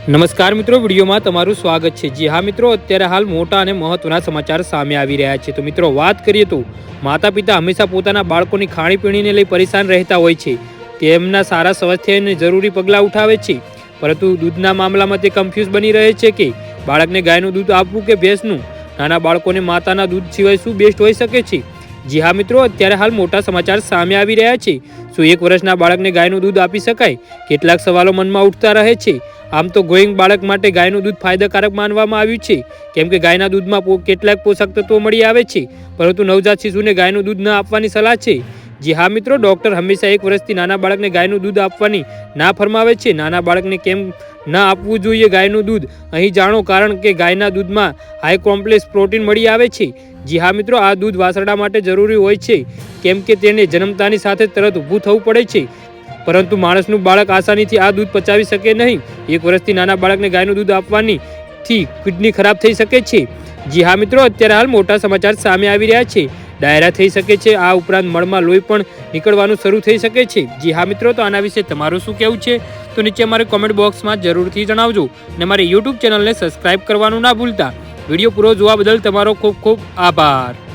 નમસ્કાર મિત્રો, વિડીયોમાં તમારું સ્વાગત છે। જી હા મિત્રો, અત્યારે હાલ મોટા અને મહત્વના સમાચાર સામે આવી રહ્યા છે। તો મિત્રો વાત કરીએ તો માતા પિતા હંમેશા પોતાના બાળકોની ખાણીપીણીને લઈ પરેશાન રહેતા હોય છે। તેમના સારા સ્વાસ્થ્યને જરૂરી પગલાં ઉઠાવે છે, પરંતુ દૂધના મામલામાં તે કન્ફ્યુઝ બની રહે છે કે બાળકને ગાયનું દૂધ આપવું કે ભેંસનું। નાના બાળકોને માતાના દૂધ સિવાય શું બેસ્ટ હોઈ શકે છે? જી હા મિત્રો, અત્યારે હાલ મોટા સમાચાર સામે આવી રહ્યા છે। શું 1 વર્ષના બાળકને ગાયનું દૂધ આપી શકાય? કેટલાક સવાલો મનમાં ઉઠતા રહે છે। આમ તો ગ્રોઈંગ બાળક માટે ગાયનું દૂધ ફાયદાકારક માનવામાં આવ્યું છે, કેમ કે ગાયના દૂધમાં કેટલાક પોષક તત્વો મળી આવે છે, પરંતુ નવજાત શિશુને ગાયનું દૂધ ન આપવાની સલાહ છે। જી હા મિત્રો, ડૉક્ટર હંમેશા 1 વર્ષથી નાના બાળકને ગાયનું દૂધ આપવાની ના ફરમાવે છે। નાના બાળકને કેમ ન આપવું જોઈએ ગાયનું દૂધ? અહીં જાણો, કારણ કે ગાયના દૂધમાં હાઈ કોમ્પ્લેક્સ પ્રોટીન મળી આવે છે। જી હા મિત્રો, આ દૂધ વાસરડા માટે જરૂરી હોય છે, કેમ કે તેને જન્મતાની સાથે તરત ઊભું થવું પડે છે, પરંતુ માણસનું બાળક આસાનીથી આ દૂધ પચાવી શકે નહીં। 1 વર્ષથી નાના બાળકને ગાયનું દૂધ આપવાની કિડની ખરાબ થઈ શકે છે। જી હા મિત્રો, અત્યારે હાલ મોટા સમાચાર સામે આવી રહ્યા છે। ડાયરા થઈ શકે છે, આ ઉપરાંત મળમાં લોહી પણ નીકળવાનું શરૂ થઈ શકે છે। જી હા મિત્રો, તો આના વિશે તમારું શું કહેવું છે? તો નીચે અમારે કોમેન્ટ બોક્સમાં જરૂરથી જણાવજો અને અમારી યુટ્યુબ ચેનલને સબસ્ક્રાઈબ કરવાનું ના ભૂલતા। વિડીયો પૂરો જોવા બદલ તમારો ખૂબ ખૂબ આભાર।